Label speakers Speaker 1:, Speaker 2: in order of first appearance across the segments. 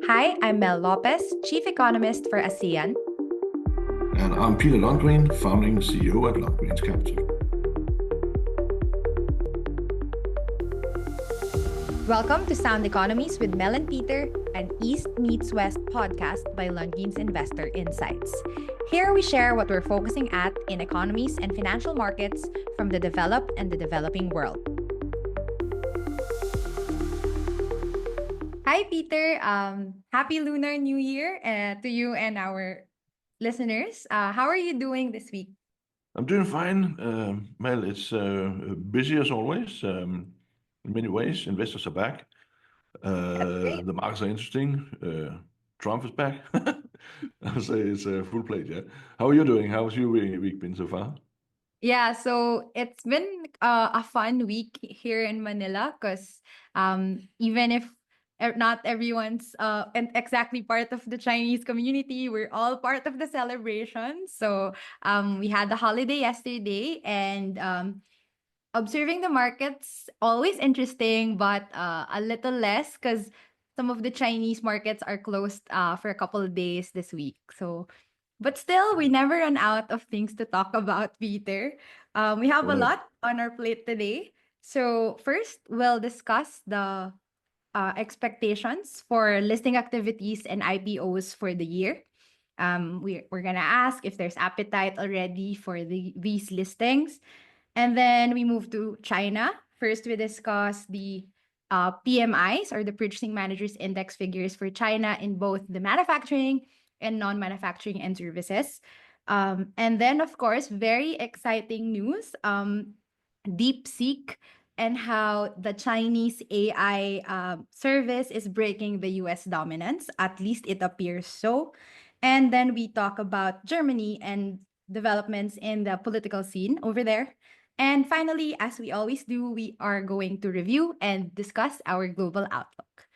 Speaker 1: Hi, I'm Mel Lopez, Chief Economist for ASEAN.
Speaker 2: And I'm Peter Lundgren, founding CEO at Lundgren's Capital.
Speaker 1: Welcome to Sound Economies with Mel and Peter, an East Meets West podcast by Lundgren's Investor Insights. Here we share what we're focusing at in economies and financial markets from the developed and the developing world. Hi, Peter. Happy Lunar New Year to you and our listeners. How are you doing this week?
Speaker 2: I'm doing fine. Mel, it's busy as always. In many ways, investors are back.
Speaker 1: That's great.
Speaker 2: The markets are interesting. Trump is back. I'll say it's a full plate, yeah. How are you doing? How's your week been so far?
Speaker 1: Yeah, so it's been a fun week here in Manila because even if not everyone's exactly part of the Chinese community, we're all part of the celebration. So we had the holiday yesterday, and observing the markets always interesting, but a little less because some of the Chinese markets are closed for a couple of days this week. So but still, we never run out of things to talk about, Peter. We have a
Speaker 2: Correct.
Speaker 1: lot on our plate today. So, first, we'll discuss the expectations for listing activities and IPOs for the year. We're going to ask if there's appetite already for these listings. And then we move to China. First, we discuss the PMIs, or the Purchasing Managers Index figures for China in both the manufacturing and non-manufacturing and services. And then, of course, very exciting news, DeepSeek and how the Chinese AI service is breaking the US dominance. At least it appears so. And then we talk about Germany and developments in the political scene over there. And finally, as we always do, we are going to review and discuss our global outlook.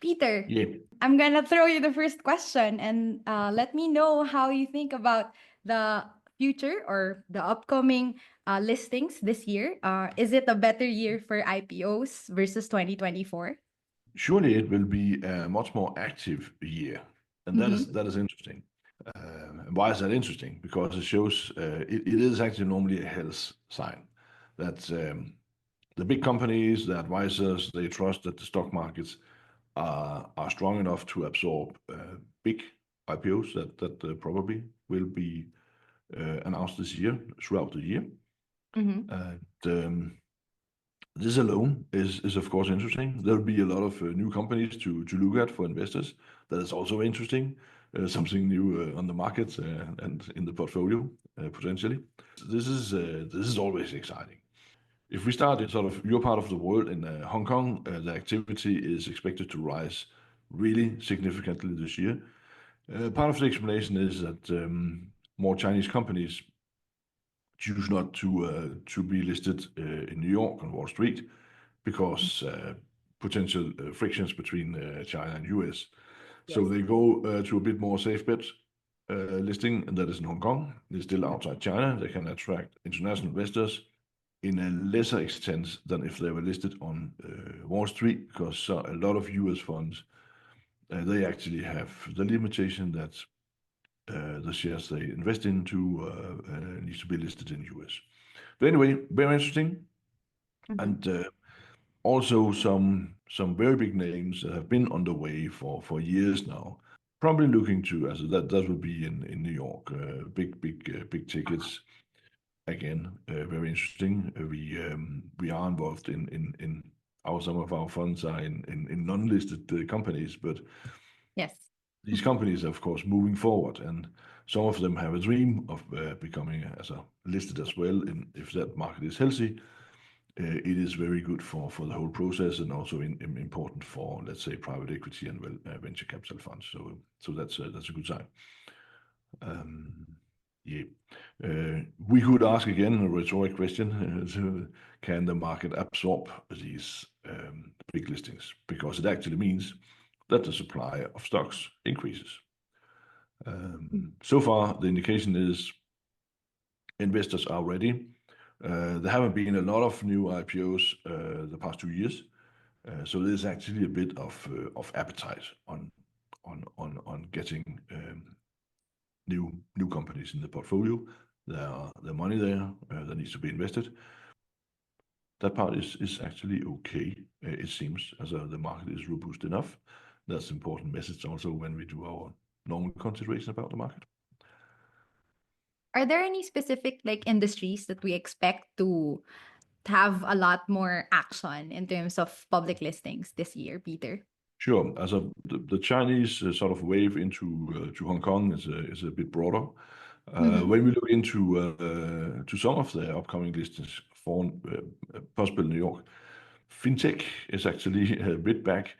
Speaker 1: Peter,
Speaker 2: Yeah.
Speaker 1: I'm going to throw you the first question and let me know how you think about the future or the upcoming listings this year. Is it a better year for IPOs versus 2024?
Speaker 2: Surely it will be a much more active year, and that is
Speaker 1: Mm-hmm.
Speaker 2: that is interesting. Why is that interesting? Because it shows it is actually normally a health sign that the big companies, the advisors, they trust that the stock markets are strong enough to absorb big IPOs that probably will be announced this year, throughout the year.
Speaker 1: Mm-hmm.
Speaker 2: And this alone is of course interesting. There'll be a lot of new companies to look at for investors. That is also interesting. Something new on the market and in the portfolio potentially. This is always exciting. If we start in sort of your part of the world in Hong Kong, the activity is expected to rise really significantly this year. Part of the explanation is that more Chinese companies choose not to be listed in New York on Wall Street because potential frictions between China and US. So
Speaker 1: Yes.
Speaker 2: they go to a bit more safe bet listing, and that is in Hong Kong. It's still outside China. They can attract international investors in a lesser extent than if they were listed on Wall Street, because a lot of US funds they actually have the limitation that the shares they invest into needs to be listed in US. But anyway, very interesting,
Speaker 1: Mm-hmm.
Speaker 2: and also some very big names that have been on the way for years now. Probably looking to as that will be in New York. Big tickets again. Very interesting. We are involved in some of our funds are in non-listed companies, but
Speaker 1: Yes.
Speaker 2: these companies are of course moving forward, and some of them have a dream of becoming as a listed as well. And if that market is healthy, it is very good for the whole process, and also important for, let's say, private equity and venture capital funds. So that's a good sign. Um, yeah. We could ask again a rhetoric question: can the market absorb these big listings? Because it actually means that the supply of stocks increases. So far, the indication is investors are ready. There haven't been a lot of new IPOs the past 2 years, so there's actually a bit of appetite on on getting new companies in the portfolio. There are money there that needs to be invested. That part is actually okay. It seems as the market is robust enough. That's important message also when we do our normal consideration about the market.
Speaker 1: Are there any specific like industries that we expect to have a lot more action in terms of public listings this year, Peter?
Speaker 2: Sure. As the Chinese sort of wave into to Hong Kong is a bit broader. When we look into to some of the upcoming listings for possible New York, fintech is actually a bit back.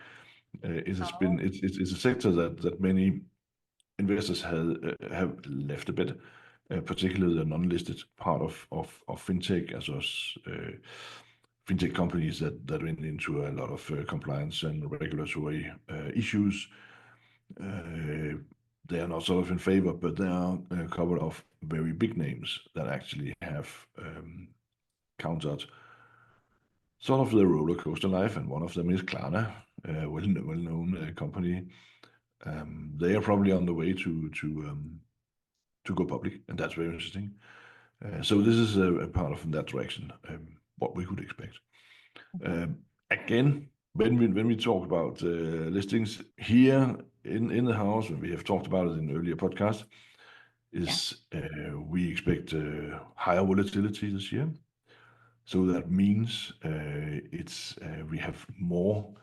Speaker 2: It has been it's a sector that many investors have left a bit, particularly the non-listed part of fintech, as was fintech companies that went into a lot of compliance and regulatory issues. They are not sort of in favor, but there are a couple of very big names that actually have countered sort of the roller coaster life, and one of them is Klarna, a well-known company. They are probably on the way to go public, and that's very interesting. So this is a part of in that direction, what we could expect. Again, when we talk about listings here in the house, and we have talked about it in earlier podcasts, we expect higher volatility this year. So that means we have more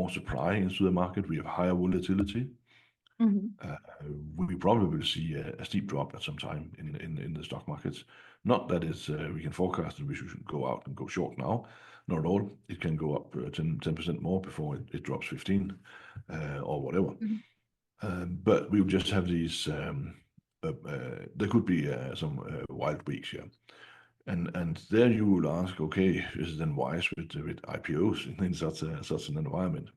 Speaker 2: supply into the market. We have higher volatility. We probably will see a steep drop at some time in the stock markets. Not that we can forecast that we should go out and go short now. Not at all. It can go up 10% more before it drops 15 or whatever. But we will just have these. There could be some wild weeks here. And there you will ask, okay, is it then wise with IPOs in such an environment?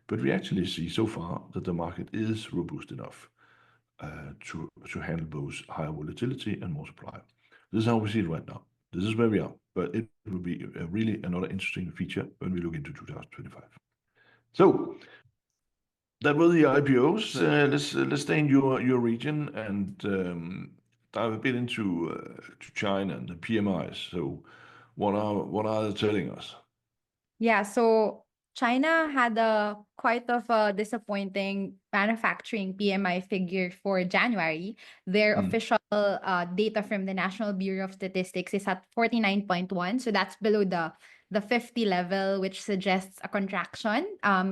Speaker 2: But we actually see so far that the market is robust enough to handle both higher volatility and more supply. This is how we see it right now. This is where we are, but it will be really another interesting feature when we look into 2025. So that were the IPOs. Let's stay in your region and dive a bit into to China and the PMIs. So what are they telling us?
Speaker 1: Yeah, so China had quite of a disappointing manufacturing PMI figure for January. Their official data from the National Bureau of Statistics is at 49.1, so that's below the 50 level, which suggests a contraction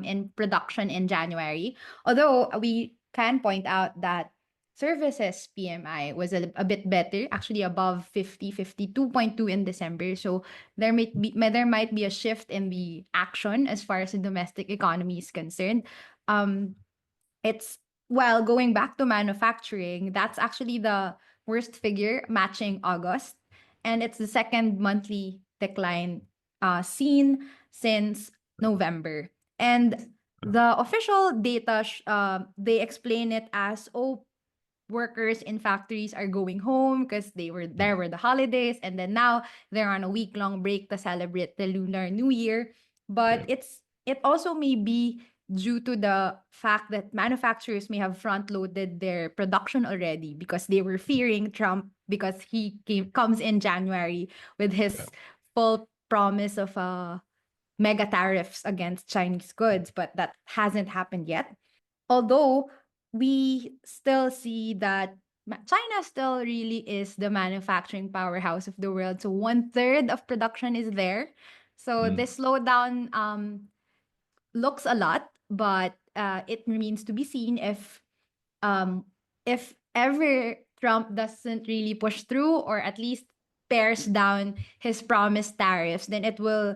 Speaker 1: in production in January. Although we can point out that services PMI was a bit better, actually above 50, 52.2 in December. So there might be a shift in the action as far as the domestic economy is concerned. It's going back to manufacturing, that's actually the worst figure, matching August, and it's the second monthly decline seen since November. And the official data they explain it as workers in factories are going home because there were the holidays, and then now they're on a week-long break to celebrate the Lunar New Year. But it also may be due to the fact that manufacturers may have front-loaded their production already because they were fearing Trump, because he comes in January with his full promise of mega tariffs against Chinese goods, but that hasn't happened yet. Although we still see that China still really is the manufacturing powerhouse of the world. So 1/3 of production is there. So this slowdown looks a lot, but it remains to be seen if ever Trump doesn't really push through, or at least pares down his promised tariffs, then it will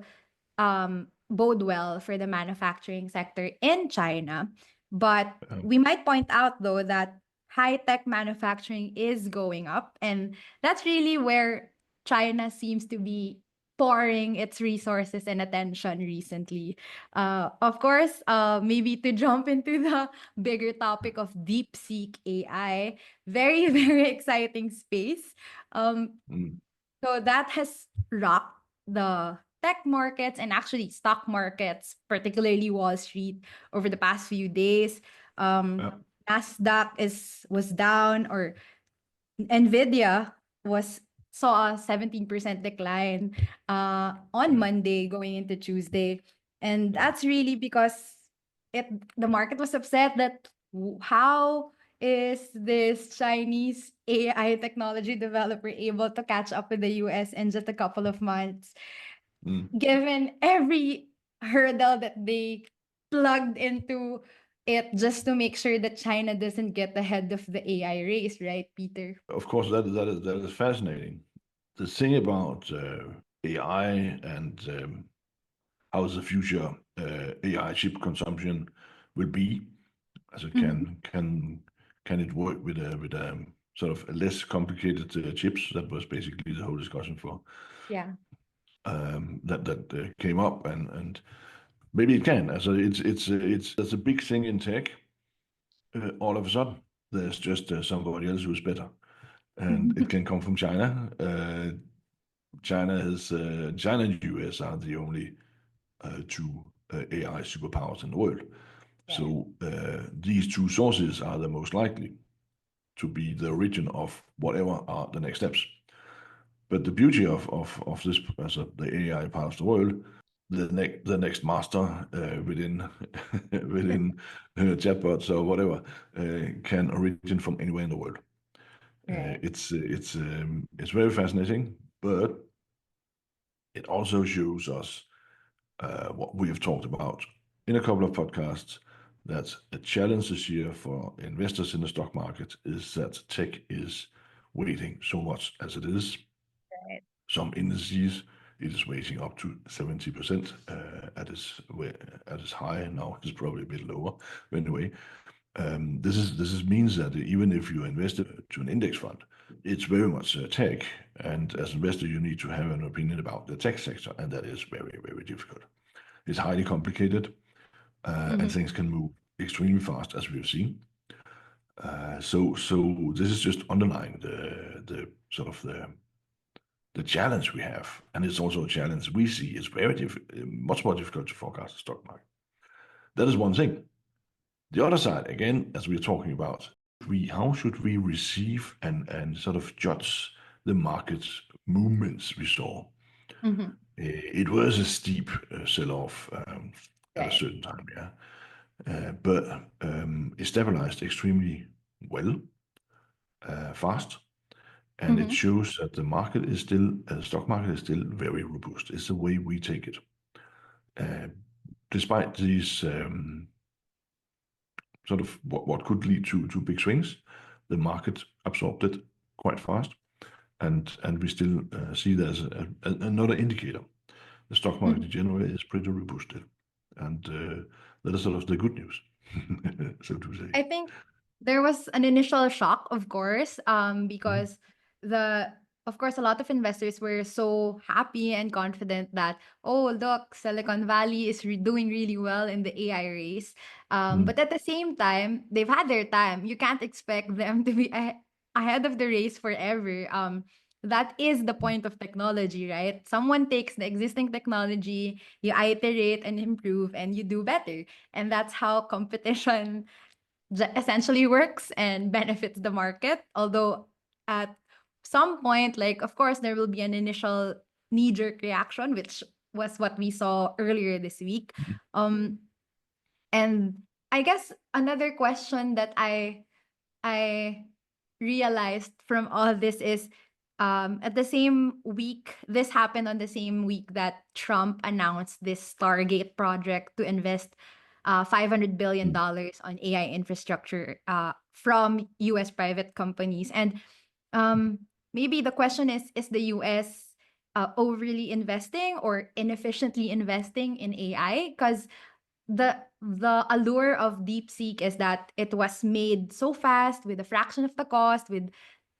Speaker 1: bode well for the manufacturing sector in China. But we might point out, though, that high-tech manufacturing is going up, and that's really where China seems to be pouring its resources and attention recently. Of course, maybe to jump into the bigger topic of DeepSeek AI, very, very exciting space. So that has rocked the tech markets and actually stock markets, particularly Wall Street, over the past few days.
Speaker 2: Yeah.
Speaker 1: Nasdaq was down, or Nvidia was saw a 17% decline on
Speaker 2: Yeah.
Speaker 1: Monday going into Tuesday. And
Speaker 2: Yeah.
Speaker 1: that's really because the market was upset that how is this Chinese AI technology developer able to catch up with the US in just a couple of months,
Speaker 2: Mm.
Speaker 1: given every hurdle that they plugged into it just to make sure that China doesn't get ahead of the AI race, right, Peter?
Speaker 2: Of course, that is fascinating. The thing about AI and how the future AI chip consumption will be, as it
Speaker 1: Mm-hmm.
Speaker 2: can it work with sort of less complicated chips? That was basically the whole discussion for
Speaker 1: Yeah.
Speaker 2: that came up, and maybe it can. So it's that's a big thing in tech. All of a sudden, there's just somebody else who's better, and it can come from China. China and US are the only two AI superpowers in the world.
Speaker 1: Right.
Speaker 2: So these two sources are the most likely to be the origin of whatever are the next steps. But the beauty of this, as the AI part of the world, the next master within within chatbots or whatever can origin from anywhere in the world.
Speaker 1: Right.
Speaker 2: It's very fascinating, but it also shows us what we have talked about in a couple of podcasts, that a challenge this year for investors in the stock market is that tech is weighting so much as it is.
Speaker 1: Right.
Speaker 2: Some indices, it is weighting up to 70% at its high. Now it's probably a bit lower. But anyway, this means that even if you invested to an index fund, it's very much tech. And as an investor, you need to have an opinion about the tech sector, and that is very, very difficult. It's highly complicated, and
Speaker 1: Mm-hmm.
Speaker 2: things can move extremely fast, as we've seen. So this is just underlying the sort of the challenge we have, and it's also a challenge we see. It's much more difficult to forecast the stock market. That is one thing. The other side, again, as we're talking about, how should we receive and sort of judge the market movements we saw?
Speaker 1: Mm-hmm.
Speaker 2: It was a steep sell-off at a
Speaker 1: Right.
Speaker 2: certain time, yeah. But it stabilized extremely well, fast, and it
Speaker 1: Mm-hmm.
Speaker 2: shows that the stock market is still very robust. It's the way we take it. Uh, Despite these sort of what could lead to big swings, the market absorbed it quite fast, and we still see that as another indicator. The stock market in general is pretty robust still, and that is sort of the good news, so to say.
Speaker 1: I think there was an initial shock, of course,
Speaker 2: Mhm.
Speaker 1: because the of course a lot of investors were so happy and confident that, oh look, Silicon Valley is doing really well in the AI race.
Speaker 2: Mhm.
Speaker 1: But at the same time, they've had their time. You can't expect them to be ahead of the race forever. That is the point of technology, right? Someone takes the existing technology, you iterate and improve, and you do better. And that's how competition essentially works and benefits the market. Although at some point, like, of course, there will be an initial knee jerk reaction, which was what we saw earlier this week. Um, and I guess another question that I realized from all this is, at the same week, this happened on the same week that Trump announced this Stargate project to invest $500 billion
Speaker 2: Mhm.
Speaker 1: dollars on AI infrastructure from US private companies. And um, maybe the question is the US overly investing or inefficiently investing in AI? Because the allure of DeepSeek is that it was made so fast with a fraction of the cost, with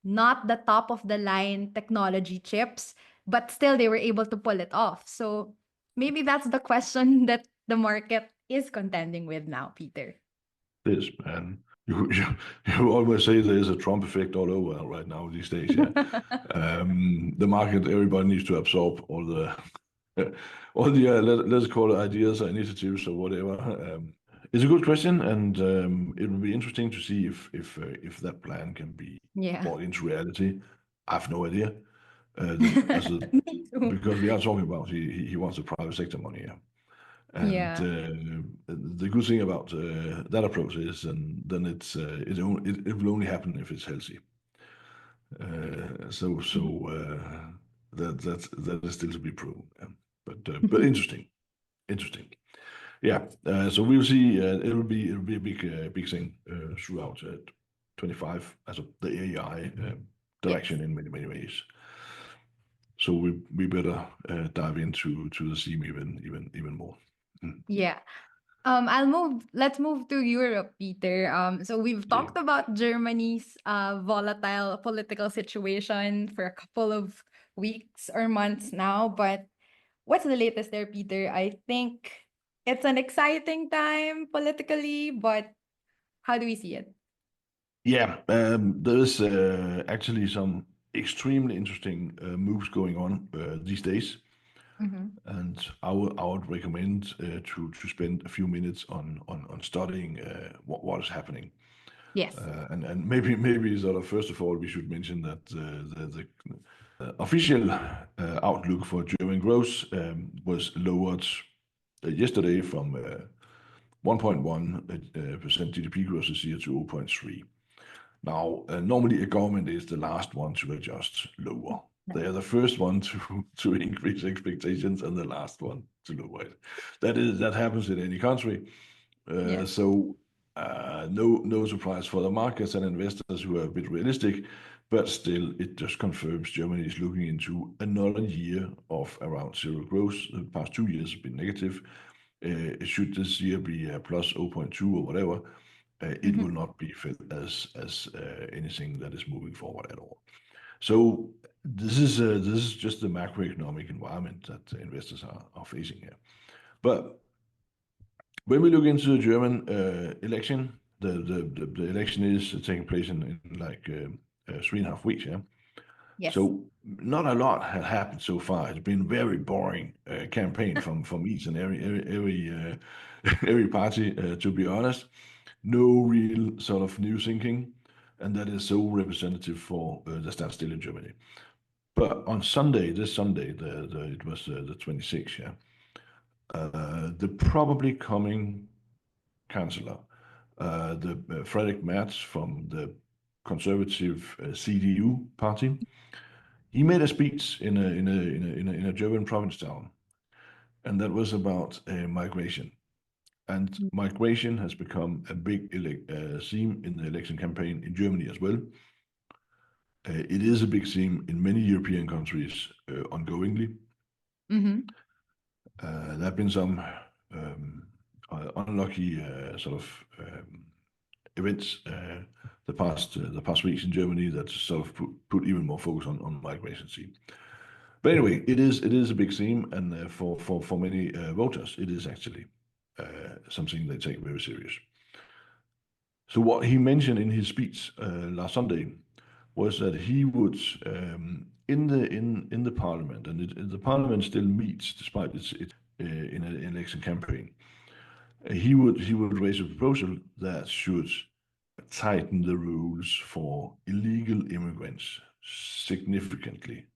Speaker 1: not the top of the line technology chips, but still they were able to pull it off. So maybe that's the question that the market is contending with now, Peter.
Speaker 2: This man, you always say there's a Trump effect all over right now these days. Yeah, the market, everybody needs to absorb all the all the let's call it ideas or initiatives or whatever. It's a good question, and it will be interesting to see if that plan can be
Speaker 1: Yeah.
Speaker 2: brought into reality. I have no idea. As a,
Speaker 1: Me too.
Speaker 2: because we are talking about he wants the private sector money, yeah. And
Speaker 1: Yeah.
Speaker 2: the good thing about that approach is, and then it will only happen if it's healthy. So that is still to be proven. Yeah. But interesting. Yeah. So we'll see. It will be a big thing throughout 25 as of the AI
Speaker 1: Yes.
Speaker 2: direction in many ways. So we better dive into the theme even more. Mm.
Speaker 1: Yeah. Let's move to Europe, Peter. So we've
Speaker 2: Yeah.
Speaker 1: talked about Germany's volatile political situation for a couple of weeks or months now, but what's the latest there, Peter? I think it's an exciting time politically, but how do we see it?
Speaker 2: Yeah, there's actually some extremely interesting moves going on these days,
Speaker 1: Mm-hmm.
Speaker 2: and I would recommend to spend a few minutes on studying what is happening.
Speaker 1: Yes.
Speaker 2: And maybe sort of first of all we should mention that the official outlook for German growth was lowered yesterday from 1.1% GDP growth this year to 0.3. Now, normally a government is the last one to adjust lower. They are the first one to increase expectations and the last one to lower it. That happens in any country.
Speaker 1: Yes.
Speaker 2: No surprise for the markets and investors who are a bit realistic, but still it just confirms Germany is looking into another year of around zero growth. The past 2 years have been negative. Should this year be plus 0.2 or whatever, it
Speaker 1: Mm-hmm.
Speaker 2: will not be felt as anything that is moving forward at all. So this is just the macroeconomic environment that investors are facing here. But when we look into the German election, the election is taking place in like 3.5 weeks. Yeah.
Speaker 1: Yes.
Speaker 2: So not a lot has happened so far. It's been very boring campaign from each and every party. To be honest, no real sort of new thinking, and that is so representative for the standstill in Germany. But on Sunday, this Sunday, it was the 26th. Yeah, the probably coming chancellor, the Friedrich Merz from the conservative CDU party. He made a speech in a German province town, and that was about migration. And migration has become a big theme in the election campaign in Germany as well. It is a big theme in many European countries ongoingly.
Speaker 1: Mm-hmm.
Speaker 2: There have been some unlucky sort of events the past weeks in Germany that sort of put even more focus on migration theme. But anyway, it is a big theme, and for many voters, it is actually something they take very serious. So what he mentioned in his speech last Sunday was that he would in the parliament, and the parliament still meets despite its in an election campaign. He would raise a proposal that should tighten the rules for illegal immigrants significantly.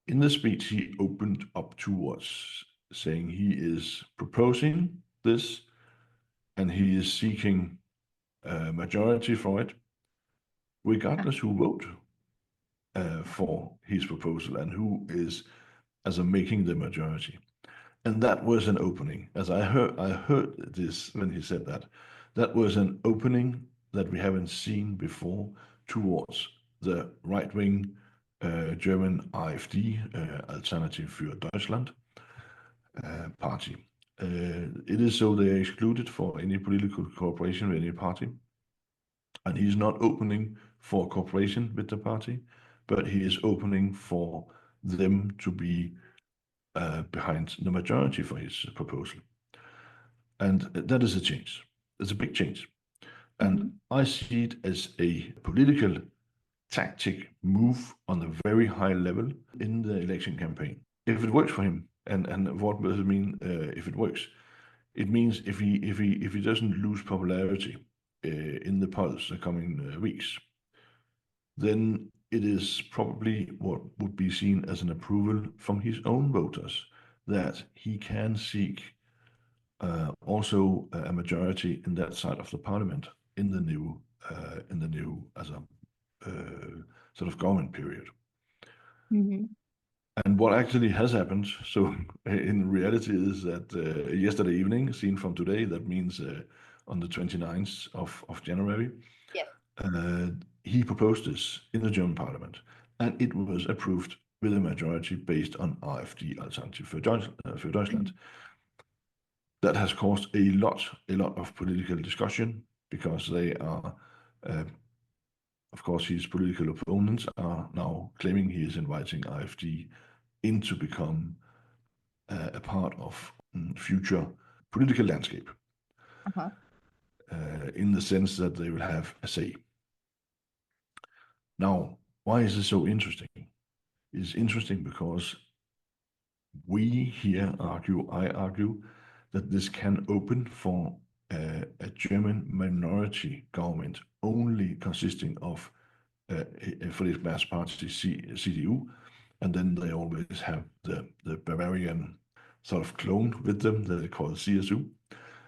Speaker 2: In the speech, he opened up towards saying he is proposing this and he is seeking a majority for it, regardless who vote for his proposal and who is as a making the majority. And that was an opening. As I heard this when he said that. That was an opening that we haven't seen before towards the right-wing German AfD, Alternative für Deutschland party. It is so they are excluded for any political cooperation with any party, and he's not opening for cooperation with the party, but he is opening for them to be behind the majority for his proposal. And that is a change. It's a big change. And
Speaker 1: Mm-hmm.
Speaker 2: I see it as a political tactic move on a very high level in the election campaign. If it works for him, and what does it mean if it works? it means if he doesn't lose popularity in the polls the coming weeks, then it is probably what would be seen as an approval from his own voters that he can seek also a majority in that side of the parliament in the new as a sort of government period.
Speaker 1: Mhm.
Speaker 2: And what actually has happened, so in reality, is that yesterday evening, seen from today, that means on the 29th of January,
Speaker 1: Yes.
Speaker 2: he proposed this in the German parliament, and it was approved with a majority based on AfD, Alternative für Deutschland.
Speaker 1: Mhm.
Speaker 2: That has caused a lot of political discussion because they are, of course, his political opponents are now claiming he is inviting AfD in to become a part of future political landscape
Speaker 1: Uh-huh.
Speaker 2: in the sense that they will have a say. Now, why is this so interesting? It's interesting because we here argue, I argue, that this can open for a German minority government only consisting of for the mass party CDU, and then they always have the Bavarian sort of clone with them that they call CSU.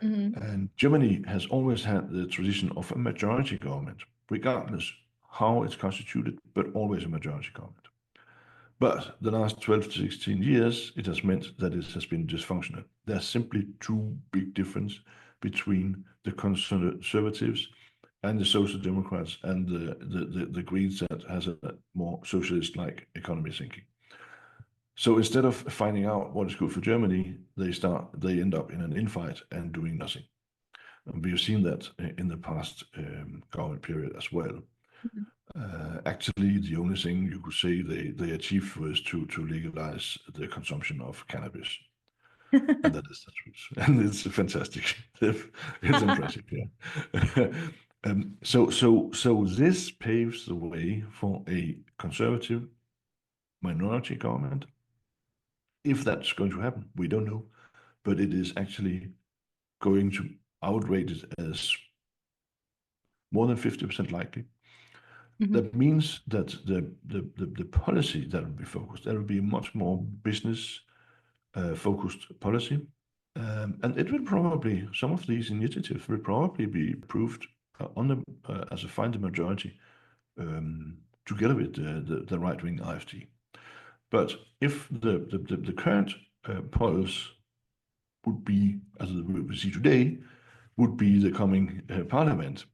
Speaker 1: Mhm.
Speaker 2: And Germany has always had the tradition of a majority government, regardless how it's constituted, but always a majority government. But the last 12 to 16 years, it has meant that it has been dysfunctional. There's simply too big difference between the conservatives and the social democrats and the Greens that has a more socialist-like economy thinking. So instead of finding out what is good for Germany, they end up in an infight and doing nothing. And we've seen that in the past government period as well.
Speaker 1: Mhm.
Speaker 2: Actually, the only thing you could say they achieved was to legalize the consumption of cannabis, and that is the truth. And it's fantastic. It's impressive, yeah. So this paves the way for a conservative minority government. If that's going to happen, we don't know, but it is actually going to outrate it as more than 50% likely.
Speaker 1: Mhm.
Speaker 2: That means that the policy that will be focused, that will be a much more business focused policy. And it will probably, some of these initiatives will probably be approved as a final majority together with the right-wing AfD. But if the current polls would be, as we see today, would be the coming parliament,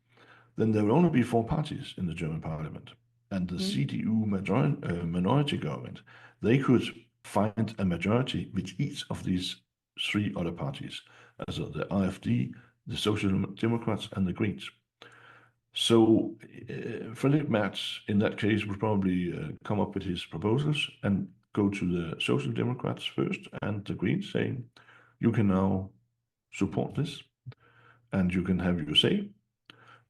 Speaker 2: then there will only be four parties in the German parliament. And the
Speaker 1: Mhm.
Speaker 2: CDU minority government, they could find a majority with each of these three other parties, as the AfD, the Social Democrats, and the Greens. So Friedrich Merz, in that case, would probably come up with his proposals and go to the Social Democrats first and the Greens, saying, you can now support this and you can have your say.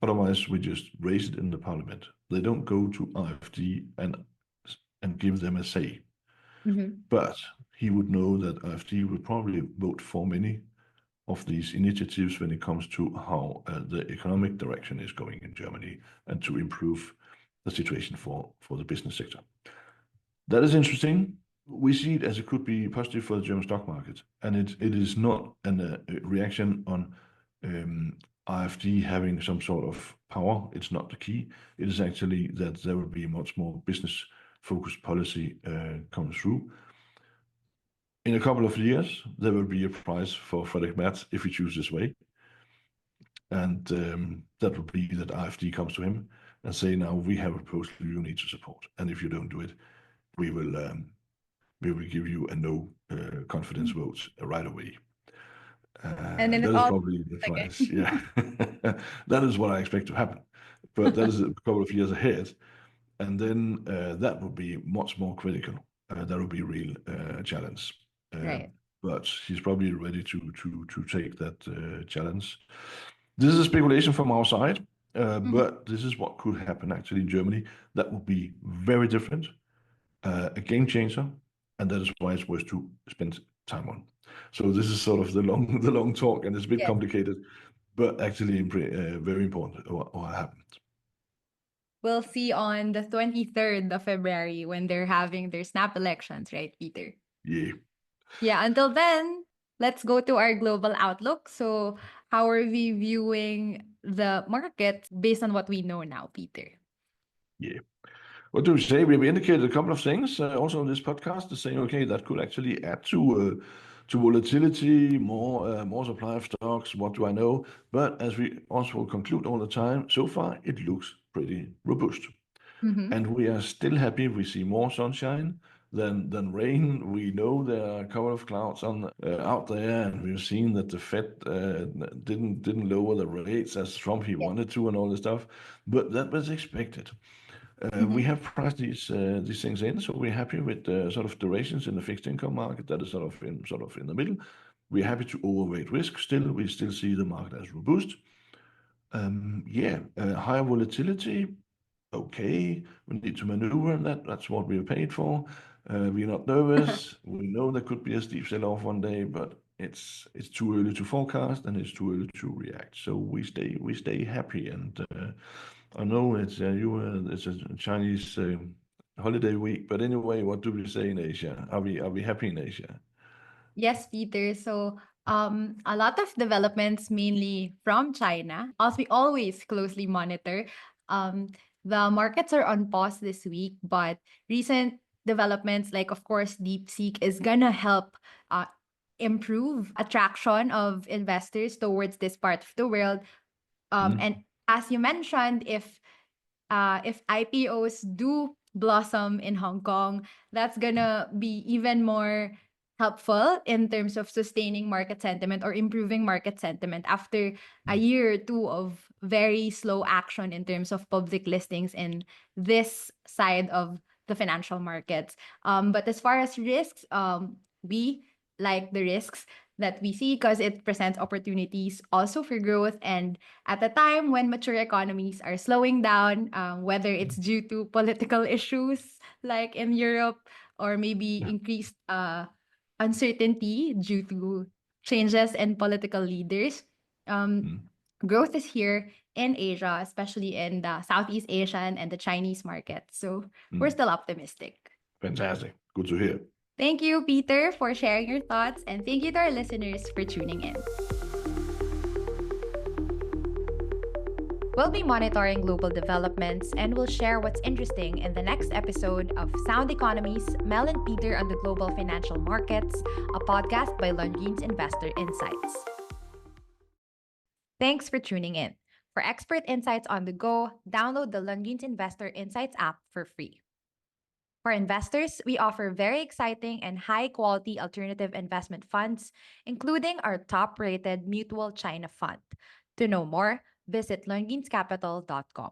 Speaker 2: Otherwise, we just raise it in the parliament. They don't go to AfD and give them a say.
Speaker 1: Mhm.
Speaker 2: But he would know that AfD would probably vote for many of these initiatives when it comes to how the economic direction is going in Germany and to improve the situation for the business sector. That is interesting. We see it as it could be positive for the German stock market, and it is not a reaction on AfD having some sort of power. It's not the key. It is actually that there will be much more business-focused policy come through. In a couple of years, there will be a prize for Friedrich Merz if he chooses this way, and that would be that AfD comes to him and say, "Now we have a proposal you need to support, and if you don't do it, we will give you a no confidence
Speaker 1: Mhm.
Speaker 2: vote right away."
Speaker 1: And then
Speaker 2: That
Speaker 1: it's
Speaker 2: is
Speaker 1: all
Speaker 2: probably the
Speaker 1: again.
Speaker 2: price. Yeah, that is what I expect to happen. But that is a couple of years ahead, and then that would be much more critical. That would be a real challenge. Uh,
Speaker 1: Right.
Speaker 2: but he's probably ready to take that challenge. This is a speculation from our side,
Speaker 1: Mhm.
Speaker 2: but this is what could happen actually in Germany. That would be very different, a game changer, and that is why it's worth to spend time on. So this is sort of the long the long talk, and it's a bit
Speaker 1: Yes.
Speaker 2: complicated, but actually very important what happened.
Speaker 1: We'll see on the 23rd of February when they're having their snap elections, right, Peter?
Speaker 2: Yeah,
Speaker 1: Yeah, until then, let's go to our global outlook. So, how are we viewing the market based on what we know now, Peter?
Speaker 2: yeah. What do we say? We've indicated a couple of things also on this podcast to say, okay, that could actually add to volatility, more supply of stocks. What do I know? But as we also conclude all the time, so far it looks pretty robust.
Speaker 1: Mm-hmm.
Speaker 2: And we are still happy. We see more sunshine than rain. We know there are a couple of clouds on out there, and we've seen that the Fed didn't lower the rates as Trump he
Speaker 1: Yes.
Speaker 2: wanted to, and all this stuff. But that was expected. We
Speaker 1: Mm-hmm.
Speaker 2: have priced these things in, so we're happy with the sort of durations in the fixed income market that is sort of in the middle. We're happy to overweight risk still. We still see the market as robust. Higher volatility. Okay, we need to maneuver in that. That's what we're paid for. We're not nervous. We know there could be a steep sell-off one day, but it's too early to forecast and it's too early to react. So we stay happy. And I know it's a Chinese holiday week, but anyway, what do we say in Asia? Are we happy in Asia?
Speaker 1: Yes, Peter. So, a lot of developments, mainly from China, as we always closely monitor. Um, the markets are on pause this week, but recent developments, like of course, DeepSeek, is gonna help uh, improve attraction of investors towards this part of the world.
Speaker 2: Mm,
Speaker 1: And as you mentioned, if IPOs do blossom in Hong Kong, that's gonna be even more helpful in terms of sustaining market sentiment or improving market sentiment after a
Speaker 2: mm,
Speaker 1: year or two of very slow action in terms of public listings in this side of the financial markets. But as far as risks, we like the risks that we see because it presents opportunities also for growth. And at a time when mature economies are slowing down, whether it's
Speaker 2: mm.
Speaker 1: due to political issues like in Europe or maybe
Speaker 2: Yeah.
Speaker 1: increased uncertainty due to changes in political leaders, um,
Speaker 2: Mm,
Speaker 1: growth is here in Asia, especially in the Southeast Asian and the Chinese market. So we're
Speaker 2: mm.
Speaker 1: still optimistic.
Speaker 2: Fantastic. Good to hear.
Speaker 1: Thank you, Peter, for sharing your thoughts, and thank you to our listeners for tuning in. We'll be monitoring global developments and we'll share what's interesting in the next episode of Sound Economies, Mel and Peter on the Global Financial Markets, a podcast by Longines Investor Insights. Thanks for tuning in. For expert insights on the go, download the Longines Investor Insights app for free. For investors, we offer very exciting and high quality alternative investment funds, including our top rated Mutual China Fund. To know more, visit longinescapital.com.